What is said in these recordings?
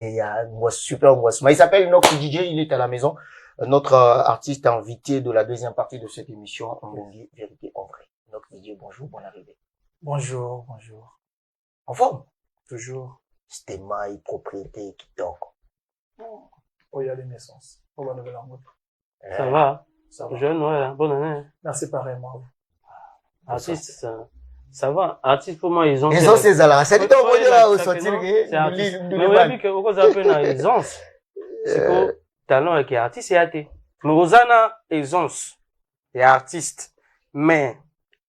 Et il y a super Ngwas. Mais il s'appelle Nox DJ, il est à la maison. Notre artiste invité de la deuxième partie de cette émission, Mbongi, Vérité en vrai. Nox DJ, bonjour, bonne arrivée. Bonjour, bonjour. En forme? Toujours. C'était maille, propriété, qui dort. Oh, il y a les naissances. On va lever la mode. Ça va? Ça va. Jeune, ouais, bonne année. Merci pareillement. Artiste, ça va. Artiste, pour moi, ils ont ces alarmes. C'est tout au là, au sortir, c'est artiste. Mais oui, puis que, vous avez une aisance. C'est que, talent avec artiste et athée. Mais Rosanna, aisance. Et artiste. Mais,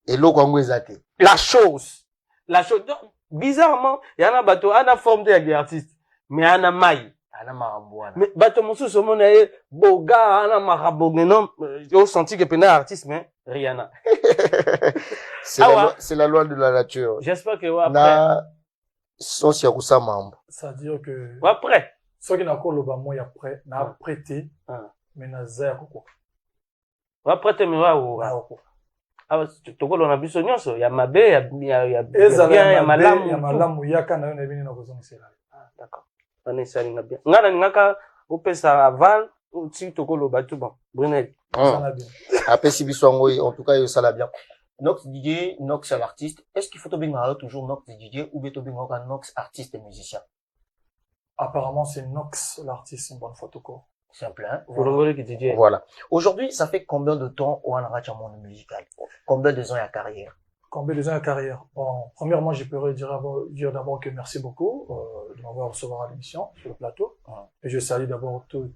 et l'eau, quand vous êtes la chose, donc, bizarrement, il y en a bateau, il y en a forme de artiste. Mais il y en a maille. Mais, bateau, mon sous, mon boga, il y en a marabougne, non, j'ai senti que c'est un artiste, mais, Rihanna. C'est la loi de la nature. J'espère que, ouais, après. C'est-à-dire que. Ouais, après. Ceux qui n'ont pas le bâton, après, n'a prêté, mais n'a zéro, quoi. Ouais, prêté, mais ouais, ah, tu on a vu son nom, il y a Mabé, il y a bien, il y a Malam. Il y a Malam, il y a quand on est venu dans vos anciens. Ah, d'accord. On est ça, bien. Ngana, ngaka, au pesa aval, ou si tu le bateau, bon, Brunel. Après, si bisouango, en tout cas, ça l'a bien. Nox DJ, Nox l'artiste. Est-ce qu'il faut toujours Nox DJ ou bien Nox artiste et musicien? Apparemment, c'est Nox l'artiste, une bonne photo, quoi. Simple, hein? Voilà. Aujourd'hui, ça fait combien de temps on a un monde musical? Combien de ans à carrière? Combien de ans à carrière? Bon, premièrement, je peux dire d'abord que merci beaucoup, de m'avoir recevoir à l'émission, sur le plateau. Et je salue d'abord tout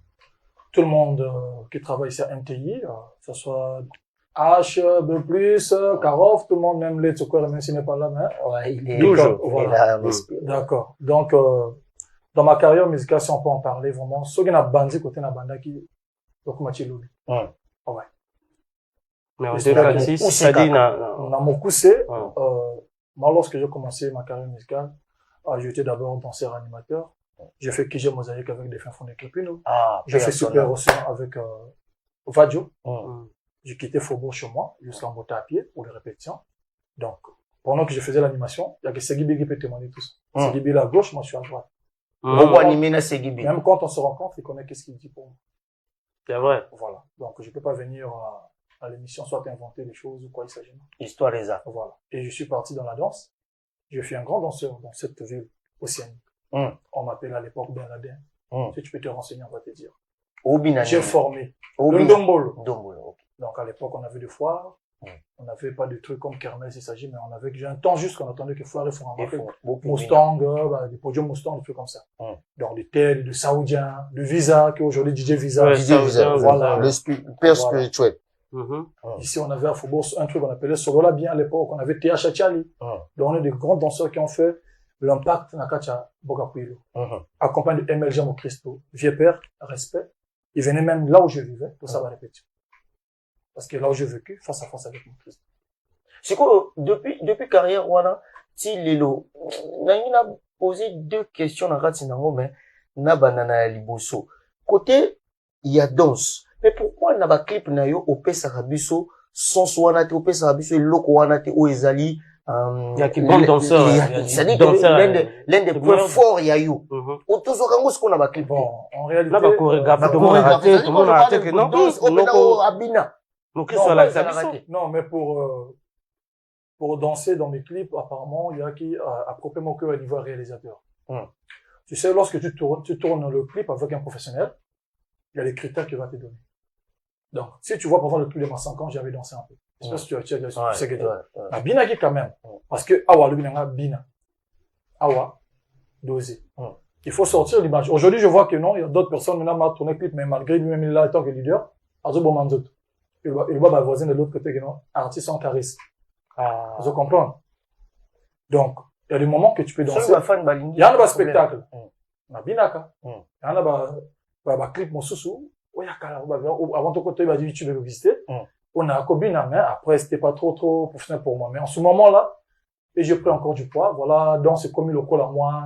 le monde, qui travaille ici à MTI, que ce soit H, B+, Karof, tout le monde, même les Tsukwer, même s'il n'est pas là, mais. Ouais, il est toujours. Voilà. D'accord. Donc, dans ma carrière musicale, si on peut en parler vraiment, ceux qui n'ont bandé côté n'a banda qui, donc, Machilouli. Ouais. Mais en 2006, ça dit, on a mon coussé, moi, lorsque j'ai commencé ma carrière musicale, j'étais d'abord danseur animateur. J'ai fait Kije Mosaïque avec des fins fonds de Clépino. J'ai fait Super Océan avec, Vadio. J'ai quitté Faubourg chez moi, jusqu'en Bota à pied, pour les répétitions. Donc, pendant que je faisais l'animation, il y a que Segibi qui peut témoigner tout ça. Segibi est à gauche, moi je suis à droite. Même quand on se rencontre, il connaît qu'est-ce qu'il dit pour moi. C'est vrai. Voilà. Donc, je peux pas venir à l'émission, soit inventer des choses ou quoi il s'agit. Histoire des arts. Voilà. Et je suis parti dans la danse. Je suis un grand danseur dans cette ville océanique. On m'appelait à l'époque Bernadin. Si tu peux te renseigner, on va te dire. J'ai formé. Ndombolo. Donc, à l'époque, on avait des foires. On n'avait pas de trucs comme Kermesse, il s'agit, mais on avait, j'ai un temps juste qu'on attendait que foire et foire Mustang, des podiums Mustang, des trucs comme ça. Donc, des tels, de Saoudiens, de Visa, qui est aujourd'hui DJ Visa. Voilà. Le père spirituel. Ici, on avait à Faubourg un truc qu'on appelait Solola bien à l'époque. On avait TH Chali. Donc, on est des grands danseurs qui ont fait l'impact Nakacha Bogapuilo. Accompagné de MLG Mocristo. Vieux père, respect. Il venait même là où je vivais pour savoir répéter. Parce que là où j'ai vécu, face à face avec mon Christ. C'est quoi, depuis carrière, voilà, si Lilo, on a posé deux questions dans Ratinango, mais, na banana liboso. Côté, il y a danse. Mais pourquoi n'a pas clip na yo, au Sarabiso, sans soanate, au Sarabiso, loko wanate, ou ezali, il y a qui bon danseur. C'est-à-dire que l'un des points forts, il y a eu. Au Tozokango, ce qu'on a pas clip. Bon, en réalité. Là, bah, chorégraphe, tout le monde a raté, tout le monde a raté que non. Non, mais pour danser dans mes clips, apparemment, il y a qui appropriément que au niveau réalisateur. Tu sais, lorsque tu tournes le clip avec un professionnel, il y a des critères qu'il va te donner. Donc, si tu vois, par exemple, le clip de ma 5 ans, j'avais dansé un peu. Je sais pas si tu sais que tu Bina qui quand même. Parce que, awa, le bina, awa, dosé. Il faut sortir l'image. Aujourd'hui, je vois que non, il y a d'autres personnes, maintenant, m'a tourné le clip, mais malgré lui-même, il est là, en tant que leader, azo bon manzot. Il voit ma voisine de l'autre côté, que non, artiste en charisme. Vous comprenez? Donc, il y a des moments que tu peux danser. Il y a un spectacle. Na binaka. Il y a un clip, mon sousou. Avant ton côté, il va dire, tu veux visiter. On a Kobina, mais après, c'était pas trop professionnel pour moi. Mais en ce moment-là, et j'ai pris encore du poids, voilà, donc c'est comme le col à moi.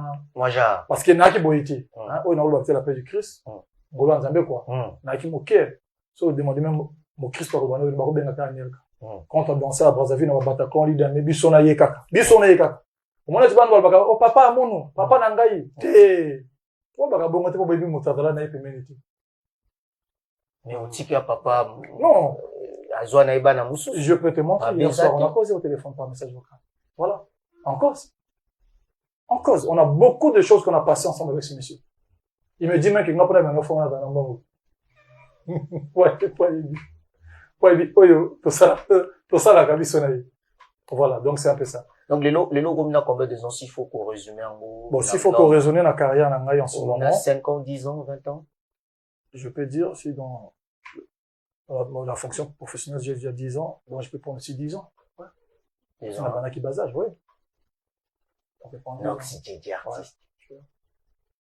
Parce qu'il y en a qui boyiti. On a oublié la paix du Christ. Golo en Zambie, quoi. Na qui moquait. So, demandez même, mon Christ, par le baro ben quand on dansait à Brazzaville, on va battre quand on dit, mais bisona yekaka. Bisona yekaka. Au moins, tu vas nous voir, oh, papa, mono, papa nangaï. faut baka bongo te po baby motadala na epemeni te. Mais on dit que papa, Non, Azwana Ibana Moussou. je peux te montrer. Ah, Hier soir, on a exactement. causé au téléphone par message vocal. Voilà. En cause. En cause. On a beaucoup de choses qu'on a passées ensemble avec ce monsieur. Il me dit même qu'il n'a pas de enfant dans un moment. Tout ça, la cabine. Voilà. Donc, c'est un peu ça. Donc, les logos, on a combien de ans s'il faut qu'on résume en gros? Bon, s'il faut qu'on raisonne la carrière en ce On a moment, 5 ans, 10 ans, 20 ans. je peux dire, si dans la fonction professionnelle, j'ai déjà 10 ans, donc je peux prendre aussi 10 ans. Ouais. Les On a ans. un qui bas âge, oui. On peut prendre 10 ans. Donc, c'était des artistes.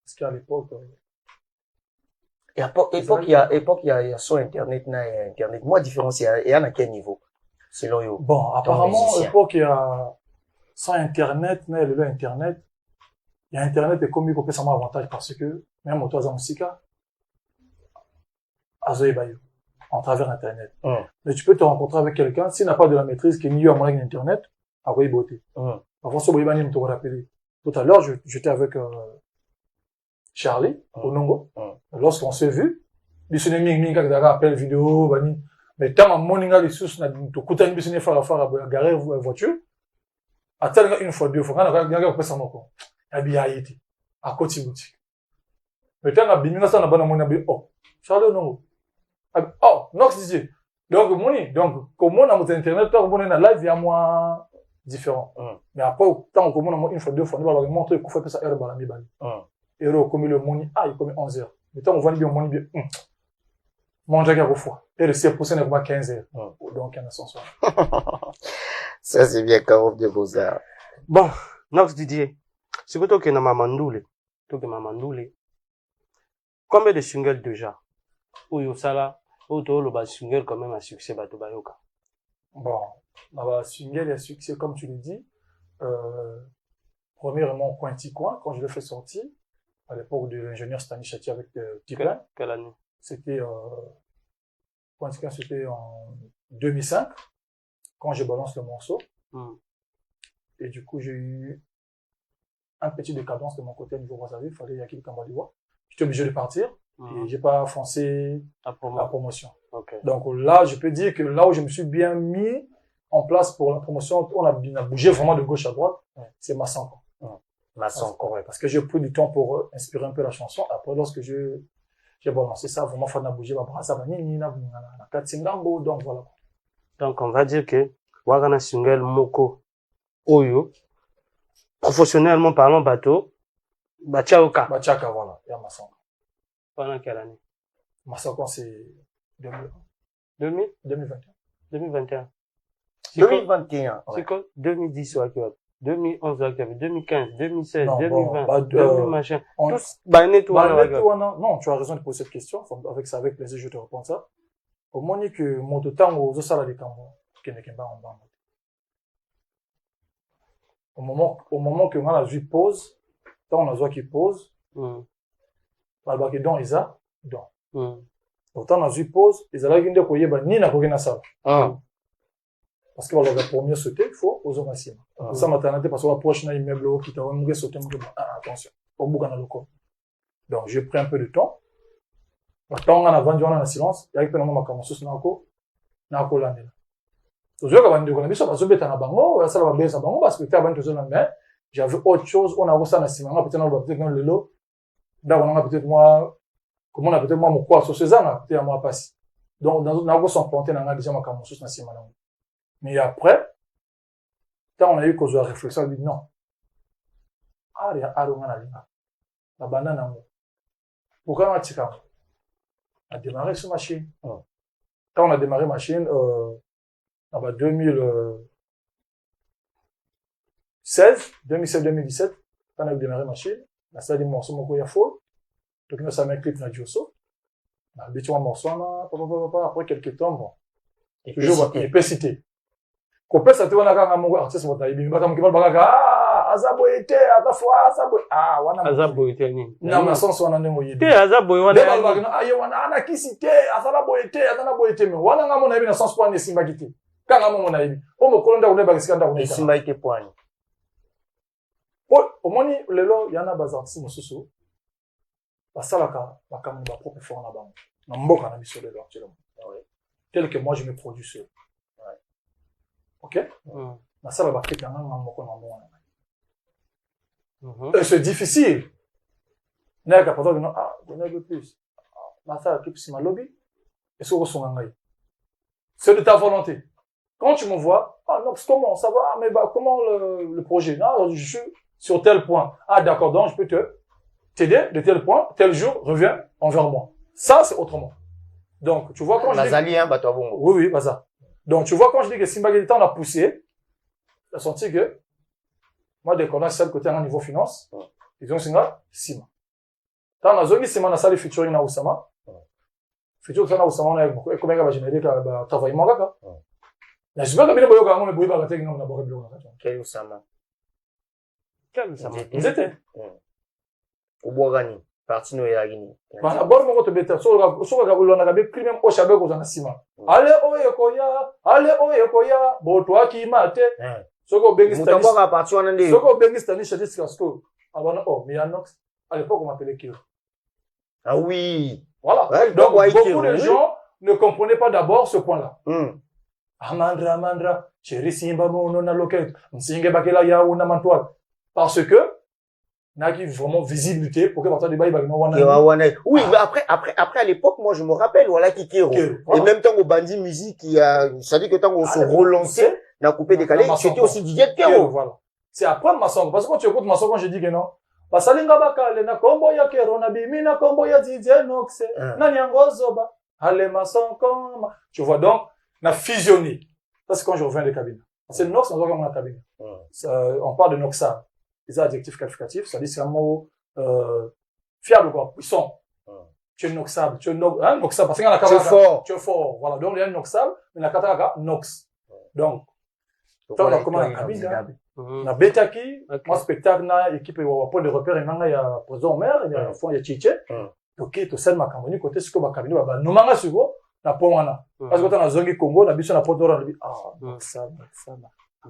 Parce qu'à l'époque, Et époque, il y a son Internet, il y a Internet. Moi, différence, il y a à quel niveau? Selon vous. bon, apparemment, musicien. à l'époque, il y a, sans Internet, mais le Internet, il y a Internet et comme il peut ça avantage parce que, même toi, dans musique, en travers Internet. Mais tu peux te rencontrer avec quelqu'un, s'il n'a pas de la maîtrise, qui n'y a moyen d'Internet, à quoi il beauté. Parfois, ce que je te rappeler. Tout à l'heure, j'étais avec, Charlie, au Nongo. Lorsqu'on s'est vu, il s'est mis appel vidéo, mais tant que mon inga les sous na to kutani bisine fara garer voiture. Attends une fois deux fois quand on a passé mon compte. Abi ayiti. À côté boutique. Mais tant que biminga ça na bana mon abi oh. Charlie Nongo. Oh, Nox DJ. Donc comment on a mon internet, toi on est na live il y a moi différent. Mais après tant que mon une fois deux fois on va montrer qu'on fait ça heure balami bali. Héros comme le moni, il comme 11 heures. Mais tant on va bien moni bien. Mon jaga au fois. Et le 7% est comme 15 heures. Donc, il y en a 100. Ça, c'est bien quand même de vos arts. Bon, Nox Didier. C'est que toi qui es Mamandoule. Toi qui es Mamandoule. Combien de singles déjà? Ou Yosala, ou toi, le single quand même à succès, Bato Bayoka. Bon, le single est à succès, comme tu le dis. Premièrement, Cointi Coin, quand je l'ai fait sortir, à l'époque de l'ingénieur Stanichati avec Tipein. Quelle année? C'était, c'était en 2005, quand je balance le morceau. Et du coup, j'ai eu un petit décadence de mon côté au niveau Brazzaville. Il fallait y acquérir Kambaliwa. J'étais obligé de partir. Et j'ai pas foncé la promotion. Okay. Donc là, je peux dire que là où je me suis bien mis en place pour la promotion, on a bougé vraiment de gauche à droite. C'est Massanko. Massanko. Ouais, parce que j'ai pris du temps pour inspirer un peu la chanson. Après, lorsque j'ai balancé ça, vraiment, il a bougé, donc voilà. Donc, on va dire que, Wagana single Moko, Oyo, professionnellement parlant, bateau, Bachaoka. Bachaka, voilà, et à Massanko. Pendant quelle année? Massanko, c'est 2021. 2021. 2021. C'est quoi? 2010 ou 2011 2015, 2016, non, 2020, bon, 2000 machin. On... Tous, non, tu as raison de poser cette question. Avec plaisir, je te réponds ça. Au moment que mon temps aux salariés au moment que on a vu pause, quand on a vu qui pause, malgré que don isa, don. Autant on a vu pause, ils allaient gagner quoi yeba ni na kogena ça. Parce que voilà, pour mieux sauter, il faut aux hommes assis. Ça maternité parce que la prochaine na immeuble qui t'a remué sauter, attention, au bout dans le corps. Donc j'ai pris un peu de temps. Quand on a vendu on a silence, il y a quelqu'un ma commencé na ko l'année. Toujours quand on dit qu'on a vu ça parce que bête na bango, ça va bien ça bango parce que tu as vendu tout ça mais j'avais autre chose, on a vu ça na ciment, peut-être on va peut-être dans le lot. Là on a peut-être moi comment on a peut-être moi mon quoi sur ces ans, peut-être moi passer. Donc dans on a vu son planté na déjà ma commencé na ciment. Mais après, quand on a eu cause de réflexion, on a dit non. Il y a la banane. Pourquoi on a tiré? On a démarré sur machine. Quand on a démarré machine, en 2016, 2017, quand on a démarré machine, on a dit morceau mon il y a faux. Donc, on a mis un clip dans Diosso. On a habitué un morceau, après quelques temps, bon. Toujours, il peut citer. Kopé ça te wana kanga mongo artiste mota ibi mbaka mukibal baka azaboyete atafwa wana azaboyete ni na masonso wana ndemo yidi te azaboy wana de balbaka aye wana ana kisite asala boyete atana boyete me wana ngamo na ibi na sens point simba kiti kanga mongo na ibi o mokolonda ko ndeba kisikanda ko simba ite point o moni lelo yana baz artiste mosusu basalaka bakambo ba propre effort na bango na mboka na biso lelo actuellement tel que moi je me produis seul ok nasala bakete na nganga moko na mwana et c'est difficile n'a qu'à partir de non donner un peu plus nasala qui si malobi et ce resonga ngai c'est de ta volonté quand tu me vois non comment ça va mais comment le projet non je suis sur tel point d'accord donc je peux t'aider de tel point tel jour reviens envers moi ça c'est autrement donc tu vois quand je dis oui pas ça donc tu vois quand je dis que Simba Guedita on a poussé tu as senti que moi dès qu'on a ça le côté à niveau finance ils ont singa Sima tant na zongi Sima na sali featuring na Osama featuring na Osama na beaucoup et comment va générer ka travail mangaka na je veux que bien boyoka ngome boyoka ka tekno na boka bilo na quel Osama vous êtes ubwagani parti no ya gini bana bor mo to beta so ga ulona ga be crime o shabe ko na Sima ale oye koya boto akimate soko bengi stanis mutamboka parti wana ndi soko bengi stanis chadis kasko abana Mianox à l'époque on m'appelait Kiro ah oui voilà ouais, donc beaucoup de gens ne comprenaient pas d'abord ce point là amandra chéri Simba mono na loket msinge bakela ya una mantwa parce que n'a qui vraiment visibilité pour que partir de bail oui mais après à l'époque moi je me rappelle voilà qui Kero et même temps au Bandi musique qui a ça dit que tant on se relançait n'a coupé décalé c'était aussi DJ Kero voilà c'est après Masson parce que quand tu écoutes Masson quand je dis que non basalinga bakale na kombo ya Kero na bimi na kombo ya DJ Nox na nyangozoba ale Masson comme tu vois donc na fusionné ça c'est quand je reviens des cabines c'est Nox on doit comme la cabine on parle de Noxa les adjectifs qualificatifs, ça dit c'est un mot fiable quoi, puissant. Tu es noxable, noxable parce qu'il y a la kataka. Tu es fort, voilà. Donc il y a noxable, mais la kataka nox. Donc on a comment la cabine, na betaki, moi spectacle na équipe wa pôle de repère et nanga ya président maire, il y a fond ya chiche. OK, to sel makamboni côté ce que ba cabine ba nomanga sugo na pongana. Parce que quand on a zongi Congo, na biso na portora noxable.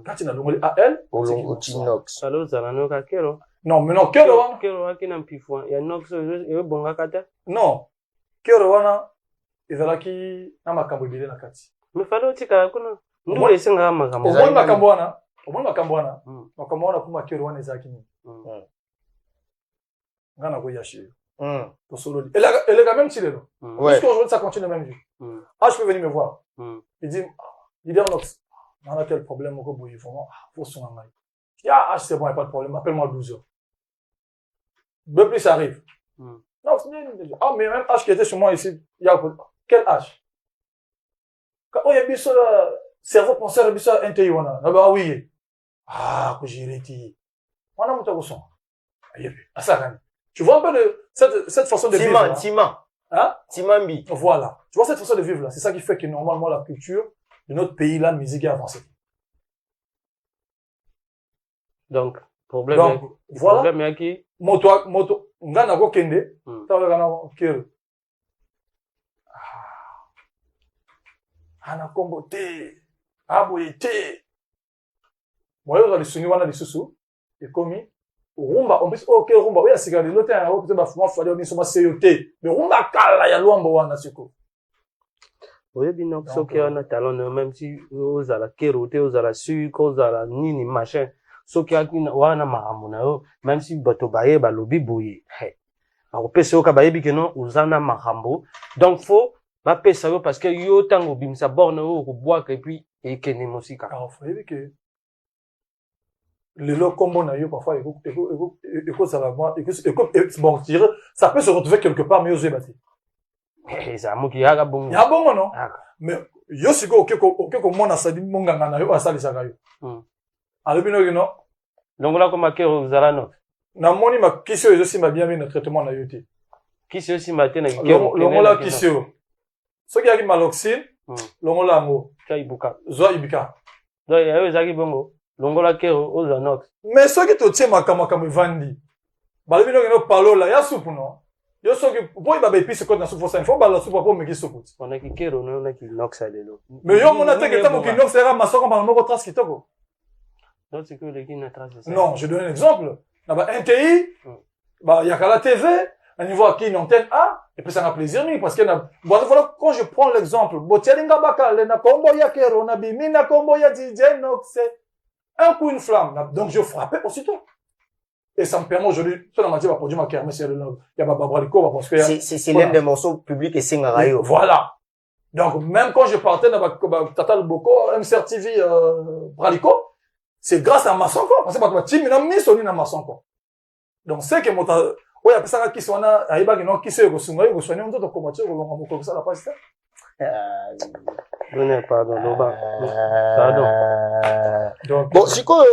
Quand tu as le AL, Nox. Alors, ça n'a pas Kero. Non, mais non, Kero. Kero, qui n'a plus foi. Il y a Nox, il y a bon kata. Non. Kero, il y a qui n'a pas cambré la kati. Mais fallait aussi qu'on nous laissions à ma campagne. Au moins, ma camboana. Au moins, ma camboana. Ma camboana, comme ma Kero, n'est pas qui. Gana Goyashi. Pour solo. Elle est quand même tirée. Jusqu'aujourd'hui, ça continue le même jour. Je peux venir me voir. Il dit, leader Nox. On a tel problème, on peut vraiment, faut son amai. C'est bon, il n'y a pas de problème, appelle-moi 12 heures. De plus, ça arrive. Non, mais même H qui était sur moi ici, il y a, quel H? Quand il y a bien sûr, cerveau penseur, il y a bien sûr, NTI, on a, ah oui. Que j'ai réti. On a monté au son. Tu vois un peu cette façon de vivre. Tima. Hein? Timambi. Voilà. Tu vois cette façon de vivre là. C'est ça qui fait que normalement la culture, de notre pays, la musique est avancée. Donc, voilà. Problème est qui? Moto, ngana go kende, tawe gana kero. Ana kombo te, aboye te. Moyo za lisungi wana lisusu, ekomi, rumba, on peut, ok, rumba, oui, asika de l'autre, on peut, fuma, fade, on soma seyote. Mais rumba kala ya luambo wana siko. Oui, bien, ce qui a un talent, même si vous avez la kéroté, vous avez la sucre, vous avez la nini, machin, ce qui a un maramona, même si batobaye, balobi bouye. Alors, pèse au kabaye, bikeno, vous en a marambo. Donc, faut, ma pèse parce que yo tango bim sa borne au bois, et puis, et kene musika. Alors, faut dire que, le lot combo na yo, parfois, bon, je dirais, ça peut se retrouver quelque part, mais aux bâti. Ça m'a dit, ah, bon. Ya bon, non? Mais, yo, si go, ok, mona sadi, monganga na yo, asali sagayo. Alubino, you know? Donc là, comme à Kero, vous allez non? Na moni ma kisio, yo, si ma bien mis le traitement na yote. Kisio, si ma tena, longola kisio. Ce qui a qui maloxine, longola ngo. Ibuka. Zoa ibika. Donc, il y a eu Zaki Bongo. Longola Kero, aux anox. Mais ce qui te tient ma kamakamu vandi. Balubino, you know, palo la, ya soupe, non? Yo so que boy ba épice ko na soupe ça il faut ba la soupe pour me qui soupe. On a qui Kero, on a qui nox à l'élo. Mais yo mon attaque est tellement qui nox sera ma soko ba moko trace qui toko. Non, c'est que les qui na trace ça. Non, je donne un exemple. Na ba NTI, ba yakala TV, un niveau à qui une antenne A, et puis ça m'a plaisir, oui, parce que, voilà, quand je prends l'exemple, Botialinga Bakal, na Komboya Kero, na Bimi, na Komboya DJ, c'est un coup, une flamme. Donc, je frappais aussitôt. Et ça me permet aujourd'hui, ça m'a dit, produire ma kermesse, il y a Babraliko, parce que. C'est l'un des morceaux publics et Singarayo. Voilà. Donc, même quand je partais dans Tata Boko, MCR TV, Braliko, c'est grâce à Massonko. Parce que, bah, Tim, il a mis son nom à Massonko. Donc, c'est que, oui, après ça, qui sont là, à Iba, qui sait, que Sungayo, que soigner, on doit combattre, on va comme ça, la page, ça. Pardon, pardon. Donc, bon, c'est quoi,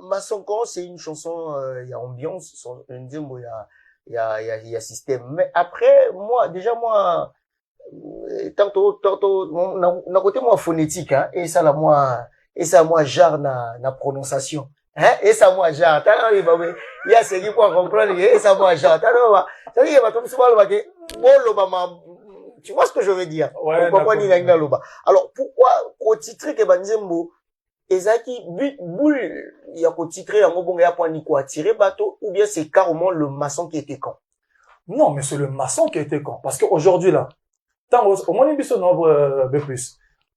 Massonko, c'est une chanson, il y a ambiance, il y a système. Mais après, moi, tantôt, na côté moi phonétique, hein, et ça, moi, genre, na prononciation. Hein, et ça, moi, genre, il y a ce qui pour comprendre, et ça, moi, genre, ça veut dire, tu vois ce que je veux dire? Ouais, alors, pourquoi, au titre que Banzembo, Ezaki, boule, il y a qu'au titre, il y a un point ni quoi, tirer bateau, ou bien c'est carrément le maçon qui était con? Non, mais c'est le maçon qui était con. Parce qu'aujourd'hui, là, au moins, il y a nombre, B+.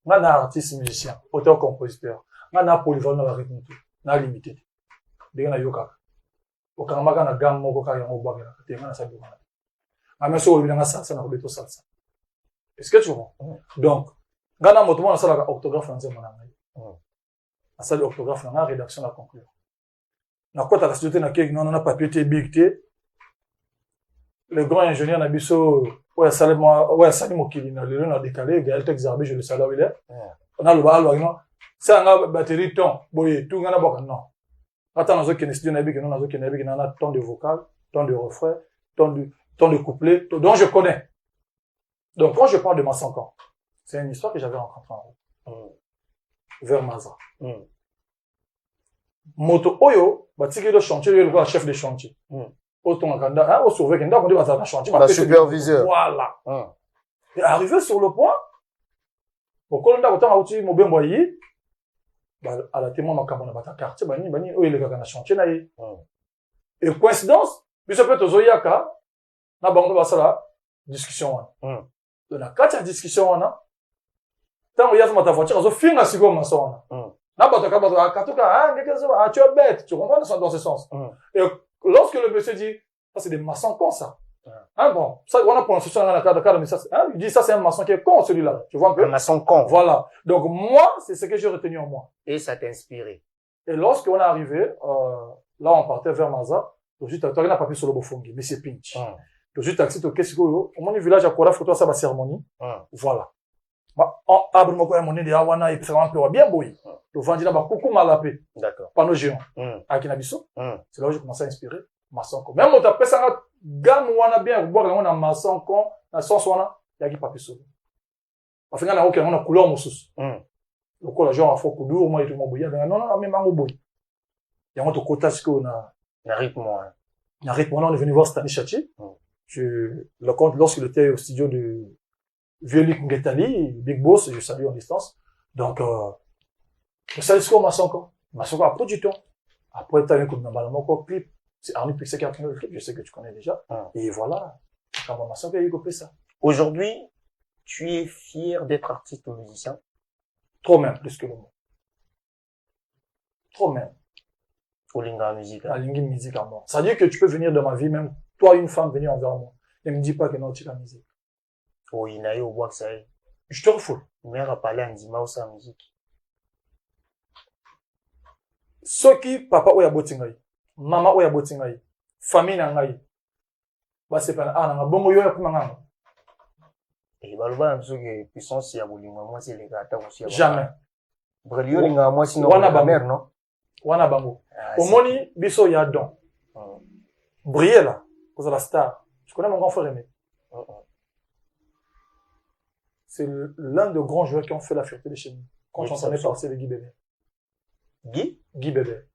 On a un artiste, musicien, auteur, compositeur. On a un polyvalent dans la rythme, on a limité. Dès qu'on a yoka. Au Karamaga, on a gamme, on a yoka, on a sabi. On a ça, on a ça, on a beto salsa. Est-ce que tu vois? Donc, on a moto, on a ça, l'orthographe, on a ça, on a ça, l'orthographe, on a rédaction, on a conclure. On a quoi, t'as la société, on a papier, big T. Le grand ingénieur Nabiso, ouais, Salim Mokili, on a décalé, Gaël Texarbi, je le sais là où il est. On a le bal, non. C'est un batterie ton, boy, tout, on a beaucoup, non. Attends, on a un studio Nabi, on a un ton de vocal, ton de refrain, ton de couplet, dont je connais. Donc, quand je parle de Massankan, c'est une histoire que j'avais rencontrée en route. Vers Maza. Moto Oyo, batiki le chantier, le chef de chantier. Au surveillant, on dit, bah, chantier. La superviseur. Voilà. Et arrivé sur le point, au Colonda, autant, outil, mon bien boyer, à la témoin, ma cabane, bata quartier, bani, où il est gars, chantier, naïe. Et coïncidence, puis ça peut être Zoyaka, na bango, bah, ça là, discussion, de la quatre discussion, tant, il y a ma voiture, on se filme à Sigo, ma soeur, na bata, tu es bête, tu comprends dans ce sens. Et lorsque le monsieur dit, ça c'est des maçons cons, ça. Bon, ça, on a prononcé ça dans la cadre, mais ça, il dit, ça c'est un maçon qui est con, celui-là. Tu vois un peu? Un maçon con. Voilà. Donc, moi, c'est ce que j'ai retenu en moi. Et ça t'a inspiré. Et lorsqu'on est arrivé, là, on partait vers Maza, le tu n'a pas pu sur le Bofongi, mais c'est Pinch. Le taxi, au Kessiko, au mon village, à Kora, photo, ça va cérémonie. Voilà. On a mon de Awana, et puis ça va un peu bien bouillir. Le vendu là-bas, coucou malapé. D'accord. Panneau géant. À Kinabiso. C'est là où j'ai commencé à inspirer. Maçon. Même on t'appelle ça, gamme ou on a bien, voir on a maçon, con, dans sens où on a, il y a qui papier sur. Enfin, on a aucun, on a couleur, mon sous. Le coup, la gens, a faut coudur, moi, et tout le monde bouillir. Non, mais mango bouille. Il y a un autre côté, ce qu'on a. Il y a rythme, Il y a rythme, on est venu voir Stanishachi. Le compte, lorsqu'il était au studio de Violik Ngetali, Big Boss, je salue en distance. Donc, le Salisco Massonko. Massonko a produit ton. Après, t'as un coup de Nambalamoko clip. C'est Arnaud Pixé qui a tourné le clip, je sais que tu connais déjà. Et voilà. Quand Massonko a eu ça. Aujourd'hui, tu es fier d'être artiste ou musicien? Trop même, plus que le mot. Trop même. Au Linga musique. La Linga musique à moi. Ça veut dire que tu peux venir dans ma vie, même toi, une femme, venir envers moi. Ne me dis pas que non, tu es la musique. Oh, il n'a eu au bois que ça y est. Je te refoule. Mère a parlé en Dima ou sa musique. Ceux qui, papa, ou ya botingaï. Maman, ou ya botingaï. Famille, nangaï. Bah, c'est pas, nanga, bongo yo ya kumanganga. Et bah, le bas, que puissance, y a voulu, moi, c'est les gars, aussi. Jamais. Brelio, linga, moi, sinon, la mère, non? Wana bango. Au moni, biso ya don. Briller là. Cause de la star. Je connais mon grand frère aimé. C'est l'un des grands joueurs qui ont fait la fierté de chez nous. Quand j'entendais partir de Guy Bébé. Guy Bébé.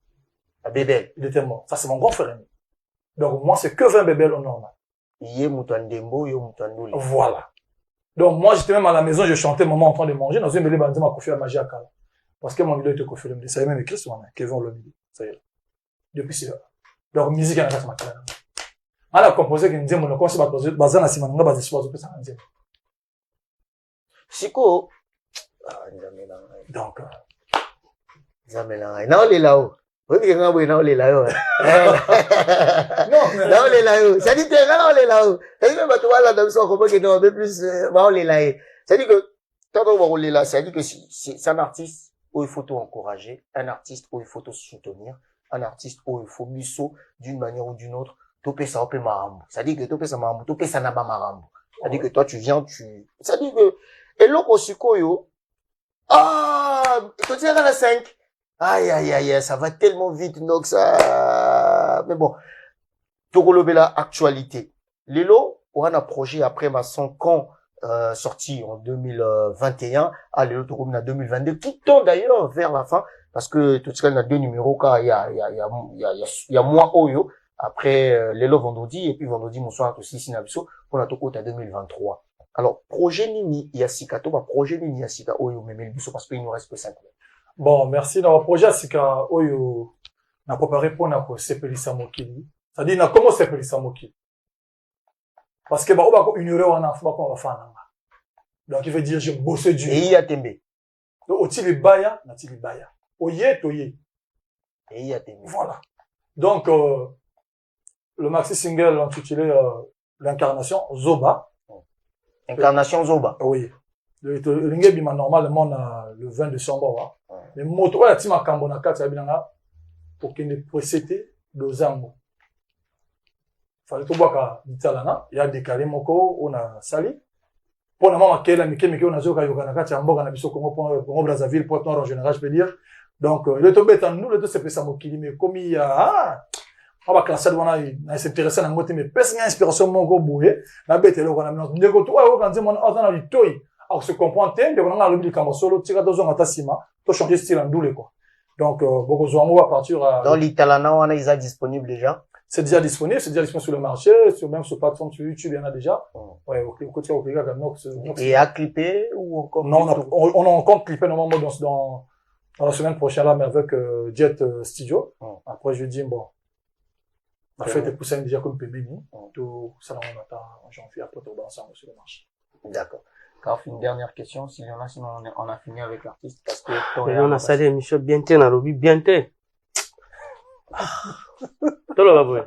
À Bébel. Il était mort. Ça, c'est mon grand frère aimé. Donc, moi, c'est que 20 Bébel au normal. Voilà. Donc, moi, j'étais même à la maison, je chantais maman en train de manger. Dans une belle bandit m'a confié à Magie à Kala. Parce que mon vidéo était confié. Ça y est même écrit sur moi, Kevin Lomidi. Ça y est. Depuis c'est là. Donc, musique, il y en a pas ma ala composé que nzembo na konsi baza na sima nga bazeswa zo pesa nzembo siko donc Zamelanga. Na ole lao. Odi nga boy na ole lao. non Na ole lao. Ça dit que na ole lao. Ça dit que bato wala dans son comment que non, un peu plus ba ole lao. Ça dit que tant on va ole là, ça dit que c'est un artiste où il faut t'encourager, un artiste où il faut te soutenir, un artiste où il faut biso d'une manière ou d'une autre. Topé ça opé marambo. Ça dit que topé ça marambo, topé ça naba marambo. Ça dit que toi tu viens ça dit que et l'autre siko yo ah, toi tu es à la 5. Aïe, aïe, aïe, ça va tellement vite, donc ça, mais bon. Tokolobela actualité. Lelo, on a un projet après ma 5 ans, sorti en 2021, à Lelo Tokolobela 2022, qui tend d'ailleurs vers la fin, parce que tout ça, il y a 2 numéros, il y a moi, Oyo, après, Lelo vendredi, et puis vendredi, mon soir, aussi, Sinabiso, pour la Toko, à 2023. Alors, projet Nini Yasika, projet Nini Yasika, Oyo, Memel Biso, parce qu'il nous reste que 5 ans. bon merci dans le projet sika oyo na préparé pour na ko sepelisa mokili ça dit na comment sepelisa mokili parce que ba oba ko ignorer wana fa ko va fana donc il veut dire je bosse dur Et il y a Tembe. donc otili baya na tili baya oye toye Et il y a Tembe. voilà donc le maxi single intitulé l'incarnation Zoba Incarnation Zoba. oui le bima normalement le 20 décembre mais moto oya tima kambo na kati ya binanga pour qu'il ne précédé dozango fallait to bwaka ditalana ya décalé moko ona sali pour na mama kela mike ona zoka yoka na kati ya mboka na biso Congo Brazzaville pour en général je peux dire donc le tombé en nous le deux c'est pesa mokili mais comme il y a aba classe wana na s'intéresser na ngote mais pesa inspiration moko boye na betelo kana mino ndeko to oyo kanze mona otana litoi alors se comprendre de on a le kambo solo tira dozo ngata sima to changer style en doule quoi donc beaucoup zongo à partir dans l'italana on a ils disponible déjà c'est déjà disponible sur le marché même sur plateforme sur YouTube il y en a déjà ouais au côté au Pega comme et à clipper ou encore non on a encore clippé normalement dans la semaine prochaine là mais avec Jet Studio après je dis bon la fête est poussée déjà comme Pébini tout ça on attend en janvier après tout ensemble sur le marché d'accord. Car une dernière question, s'il y en a, sinon on a fini avec l'artiste, parce que on a salé Michel Bienté, na lobby Bienté. Tolo baboué.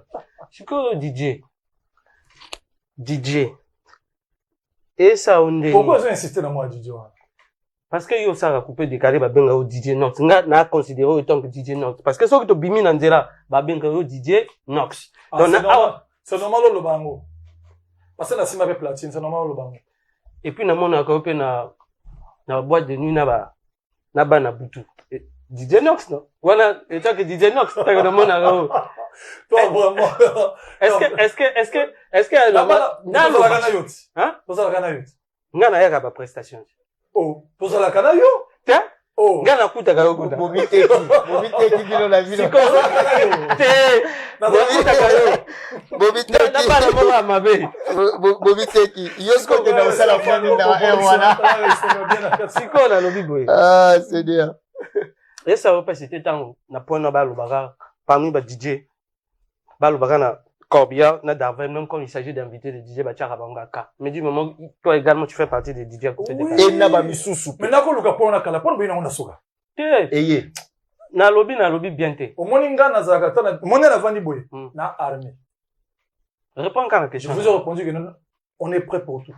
Je suis que DJ. Et ça, on est. Pourquoi j'ai insisté dans moi, DJ? Parce que yo ça a coupé décalé, ba benga au DJ Nox. Na considéré autant que DJ Nox. Parce que ce que tu bimi nanzela, ba benga au DJ Nox. Donc, c'est normal le bango. Parce que la cime avec platine, c'est normal le bango. Et puis, na boîte de nuit, na butu. DJ Nox, non? Voilà, et toi que DJ Nox, t'as que toi, vraiment. Est-ce que, Ngana yaka ba prestation. Oh, toza la kana yo? Tiens? Oh. Ngana kuta ka yokuta. Bobiteki bilo na vino. Bobiteki. Na bana mama mabe. Bobiteki. Yosko te na usala fani na wana. Siko na lobi boy. Ah, c'est bien. Et ça va pas c'était tant na pona ba lobaka parmi ba DJ. Ba lobaka na Corbia, na Darvel, même quand il s'agit d'inviter des DJ Bachara Bangaka. Mais du moment, toi également, tu fais partie des DJ à côté de Et na ba misusu. Mais na ko luka pona kala pona bina ona soka. Eye. Na lobby bienté. Au moninga na zakata na monena vandi boy na armée. Réponds à la question. Je vous ai répondu que on est prêt pour tout.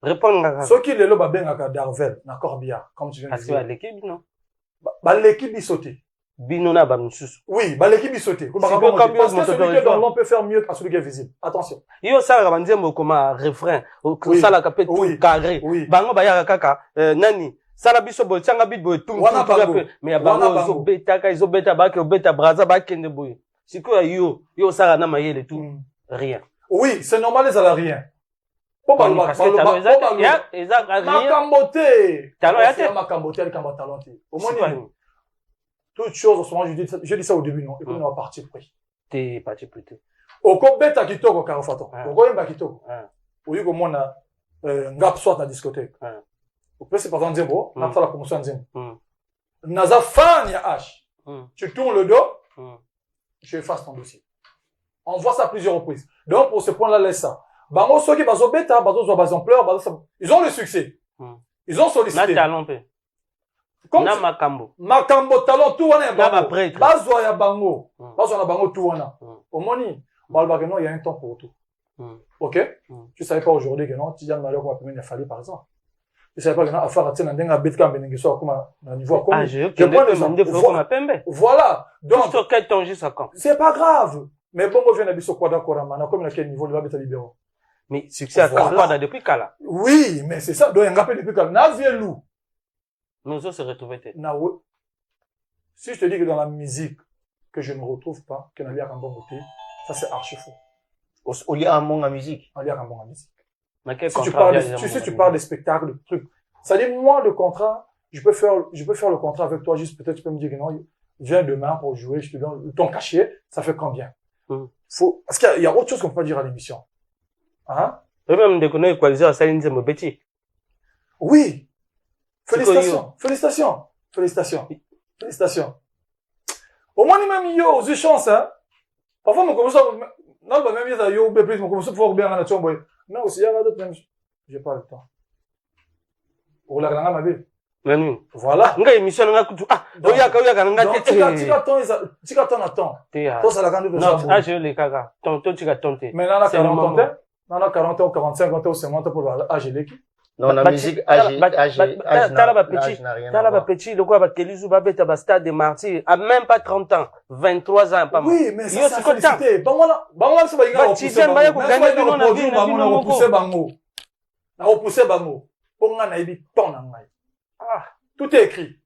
Réponds à la question. Ce qui est le babengaka Darvel na Corbia, comme tu viens de dire. Parce que l'équipe non. Ba l'équipe bi sauté. Binona ba misusu. Oui, bah l'équipe est sautée. Parce que celui qui est dans l'ombre peut faire mieux que celui qui est visible. Attention. Yo ça va dire comme refrain, ça la capé tout carré. Bango ba ya kaka nani sala biso bo tanga bit bo tout mais ya bango zo beta ba ke beta braza ba kende boy. Siko yo ça na mayele tout rien. Oui, c'est normal ça la rien. Parce que talon exact rien. Makamboté. Talon ya te. Makamboté avec un talon. Au moins toute chose, en ce moment, je dis ça au début, non. Et puis, on va partir pris. T'es parti plus tôt. Au ko beta kitoko karafato. Au ko yemba kitoko. Au yuko mona, ngap soit na discothèque. Au plus, c'est par exemple, Zembo, on fait la promotion de Zembo. Naza fan ya H. Tu tournes le dos, je efface ton dossier. On voit ça à plusieurs reprises. Donc, pour ce point-là, laisse ça. Bango, ceux qui bazo bêta, bazo ampleur, ils ont le succès. Ils ont sollicité. Na makambo. Makambo talent tout wana bango. Bazo ya bango. Bazo na bango tout wana. Au moni, il y a un temps pour tout. OK? Tu savais pas aujourd'hui que non, tu as malheur qu'on va permettre de fallu par exemple. Tu savais pas que non, affaire à tienne ndenga betka benengi so comme à niveau comme. Je prends le voilà. Donc sur quel temps ça quand? C'est pas grave. Mais bon, je viens d'habiter sur quoi d'accord, comme à quel niveau le va être libéré. Mais succès à quoi depuis Kala? Oui, mais c'est ça. Donc, un rappel depuis Kala. Na vie loup. Nous on se retrouve. Si je te dis que dans la musique, que je ne retrouve pas, que n'a pas un bon côté, ça c'est archi faux. Au lieu un bon en musique. Au lieu un bon en musique. Si tu parles des spectacles, de trucs. Ça dit, moi, le contrat, je peux faire le contrat avec toi, juste peut-être tu peux me dire que non, viens demain pour jouer, je te donne ton cachet, ça fait combien? Parce qu'il y a autre chose qu'on peut pas dire à l'émission. Hein? Même de connaître équaliser à Saline Zembobeti. Oui. Félicitations. Félicitations. Félicitations. Félicitations. Au moins, même yo, aux chance, hein. Parfois, on commence à, non, bah, même yo, plus, on commence à pouvoir bien à la chambre. Non, aussi, il y a d'autres même. J'ai pas le temps. Pour la grande ma vie. Voilà. Nga émission nga kutu. Ah, oyaka nga tete. Tika ton attends. Toi ça la grande de ça. Ah, je les kaka. Ton tika tonte. Mais là 40 ans. Là 40 ans, 45 ans, 50 ans pour âge l'équipe. Non, la musique âge Tala ba petit, le quoi ba Kelizu ba beta ba stade de martyrs à même pas 30 ans, 23 ans pas mal. Oui, mais ça c'est félicité. Bangola c'est ba inga repousser bango. Na repousser bango. Ponga na ibi ton na ngai. Ah, tout est écrit.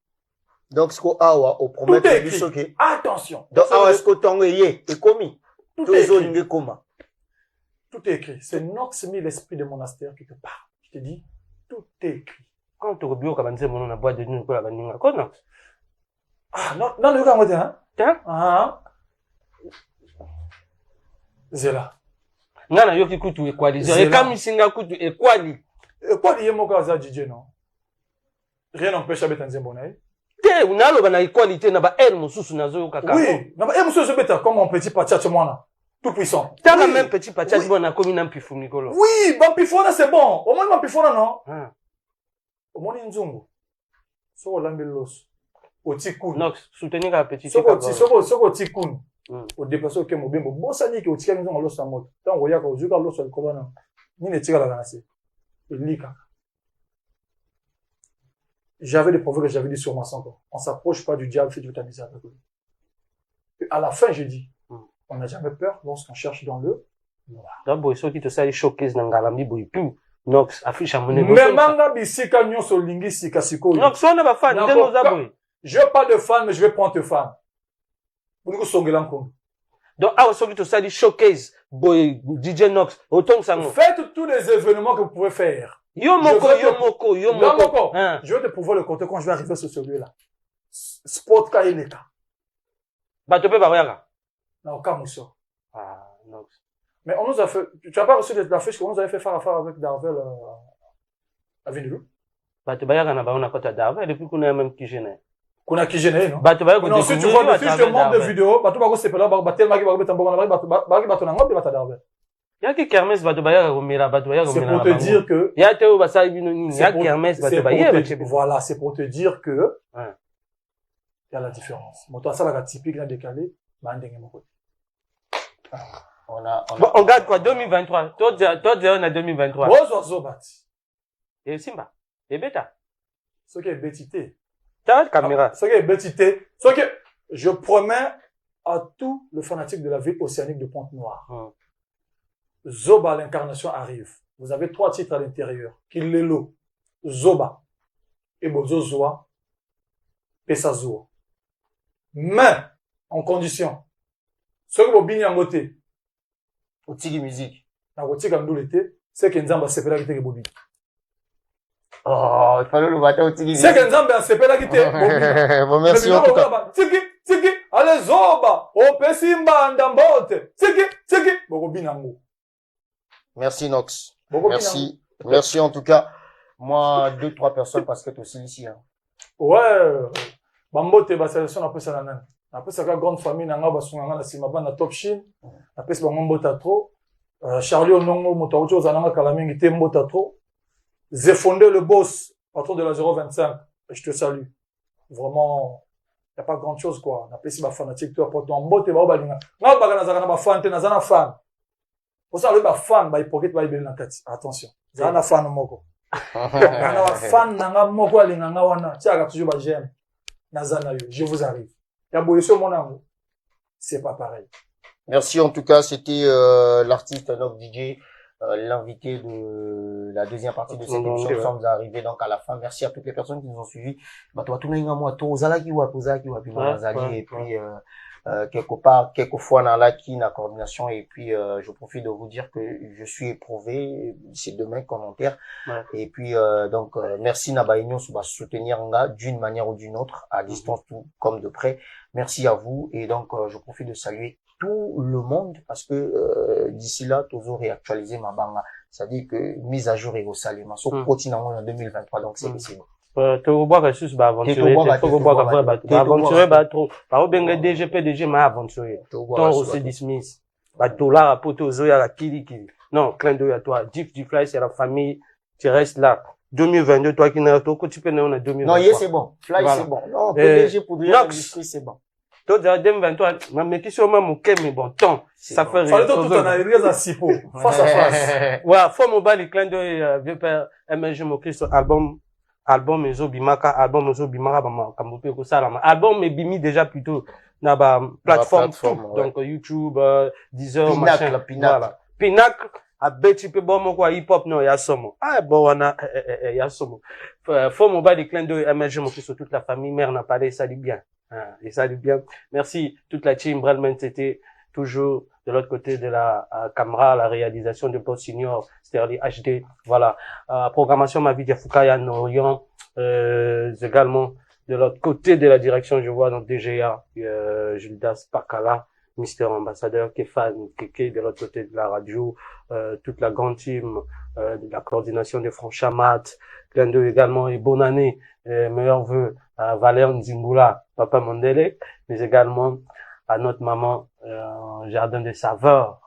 Donc, ce qu'on a au premier tout est écrit. Attention. Donc, est-ce que ton est commis? Tout est écrit. Tout est écrit. C'est Nox mis l'esprit de monastère qui te parle. Je te dis, tout est écrit. Quand tu reviens au Cabanze, mon boîte de nuit, quoi, la bandinga, quoi, non? Ah, non, le Cabanze, hein? Ah. Zela. Ngana yoki kutu equaliser. Et comme singa kutu equali. Equali yemo kaza DJ, non? Rien n'empêche à mettre un zembonai. Te, unalo bana equalité na ba el mususu na zo kaka. Oui, na ba el mususu beta comme mon petit pachach moi tout puissant. T'as la même petit pachach bon na komi na mpifu Nicolo. Oui, bampifona c'est bon. Au moins bampifona non. Au moins nzungu. So lambelos. Au tikun. Nox, soutenir la petite. Soko tikun. Au déplacer au kemo bembo. Bosani ke au tikun nzungu losa moto. Tant oya ka ozuka losa kolona. Ni ne tika la ganase. Lika. J'avais des proverbes que j'avais dit sur moi sans quoi. On s'approche pas du diable si tu veux t'amuser avec lui. Et à la fin, j'ai dit, on n'a jamais peur lorsqu'on cherche dans le noir. D'abord, ceux qui te savent showcase dans Galambi, boy, plus. Nox, affiche à mon égo. Mais manga bisika nyoso lingi sika siko. Nox, on n'a pas fan, je veux pas de fan, mais je vais prendre te fan. Pour nous songelan kongo. Donc, ah, ceux qui te savent showcase, boy, DJ Nox, autant ça. Faites tous les événements que vous pouvez faire. Yomoko. Je vais te pouvoir le compter quand je vais arriver sur celui-là. Sport Kaileka. Bah, tu peux pas voir. Non, Kamuso. Ah, non. Mais on nous a fait, tu as pas reçu la fiche qu'on nous avait fait faire affaire avec Darvel, à Vinilou? Bah, tu vas na on a côté Darvel, depuis qu'on a même qui gêné. Qu'on a qui gêné, non? Bah, tu vas non, si tu vois le fiche de monde de vidéo, bah, tu vas go c'est pas là, bah, tellement qu'il va mettre un bon en bah, tu vas Darvel. Yaki kermesse va te baya romira ba to ya romira. C'est pour te dire que ya te ba sa bino ni ya kermesse va te baya ba chebi. Voilà, c'est pour te dire que il y a la différence. Moto ça la typique là décalé, ba ndenge moko. On garde quoi 2023. Toi on a 2023. Bozo bati. Et Simba. Et bêta. Ce qui est bêtité. Ta caméra. Ce qui est bêtité. Ce que je promets à tout le fanatique de la ville océanique de Pointe-Noire. Zoba, l'incarnation arrive. Vous avez 3 titres à l'intérieur. Kilelo, Zoba, et Bozo Zoa, Pesa Zoa. Mais, en condition, ce que vous bini en côté, au tigi musique, en côté comme nous l'été, c'est que Nzamba sepela qui te bobine. Oh, il fallait le battre au tigi musique. C'est que Nzamba sepela qui te bobine. Bon, merci en tout cas. Tiki, allez Zoba, o pesimba ndambote, tiki, bobine en gros. Merci Nox. Merci en tout cas. Moi, 2-3 personnes parce que tu es aussi ici. Hein. Ouais. Bambote, bah, c'est un peu ça la même. Après, c'est la grande famille, nanga, basunganga, na simaba, na top Chine. Après, c'est bango mbota trop. Charlie Onongo, motaoucho, zananga, kalamingi, te mbota trop. J'ai fondé le boss, patron de la 025. Et je te salue. Vraiment, y a pas grand chose, quoi. On appelle si ma fanatique, tu apportes un mbote, ba balinga. Nga baga na zana ba fan, te na zana fan. Pour ça, le ba fan, ba hypocrite, ba ibeli na kati. Attention. Zana fan moko. Nga ba fan, nga moko, alinga nga wana. Tiaga, toujours ba j'aime. Na zana yo. Je vous arrive. Ya boyeso mon amour. C'est pas pareil. Merci en tout cas, c'était l'artiste Nok DJ, l'invité de la deuxième partie de cette émission. Nous sommes arrivés donc à la fin. Merci à toutes les personnes qui nous ont suivis. Bah toi, tout le monde, toi, Zalaki ou Apozaki ou Apimazali et puis quelque part, quelquefois dans la qui, la coordination et puis je profite de vous dire que je suis éprouvé. C'est demain commentaire. Ouais. Et puis donc merci Nabaïnion sur soutenir Nga d'une manière ou d'une autre à distance tout comme de près. Merci à vous et donc je profite de saluer tout le monde parce que d'ici là toujours réactualiser ma banga, c'est-à-dire que mise à jour et au salut ma so continuellement en 2023 donc c'est bon. To bois que sus ba aventurer aventurer ba trop ba benga DG ma aventurer ton aussi dismiss ba dollar poto zoya la kili non clin d'œil à toi Diff du Fly c'est la famille tu restes là 2022 toi qui n'as pas tu peux on a 2023 non yes c'est bon Fly voilà. C'est bon non DG pour dire c'est bon toi dans 2023 mais qui sont même mais bon temps ça fait rien tout on a rien à sipo face à face ouais faut mobile clin d'œil vieux père MG mo Christ album Ezo Bimaka ba kambope ko sala album bimi déjà plutôt na ba plateforme donc YouTube Deezer machin voilà Pinacle a beti pe bon mo quoi hip hop non ya somo bon wana ya somo faut mobile clin d'œil MG mo sur toute la famille mère n'a parlé ça dit bien et ça dit bien merci toute la team Brelman c'était toujours de l'autre côté de la caméra, la réalisation de Boss Senior, c'est-à-dire HD, voilà. Programmation Mavidia Fukaya Norion, également de l'autre côté de la direction, je vois donc DGA, Gildas Pakala, Mister Ambassadeur, Kefan, Keke, de l'autre côté de la radio, toute la grande team, de la coordination de Franchamat, plein d'eux également, et bonne année, meilleurs vœux à Valère Nzimbula, Papa Mondele, mais également à notre maman, Jardin des Saveurs,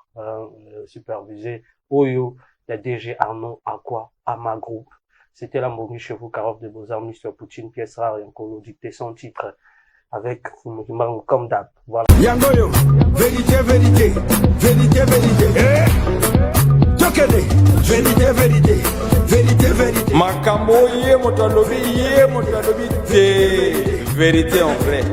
supervisé, Oyo, la DG Arnaud Aqua, Ama Group. C'était la Mogui chez vous, Carotte de Beaux-Arts, Mr. Poutine, pièce rare et encore dicté son titre, avec Fumukimang comme d'hab. Voilà. Yangoyo, vérité, vérité, vérité, vérité. Tokene, vérité, vérité, vérité, vérité. Makambo, yé, motalobi, vérité en vrai.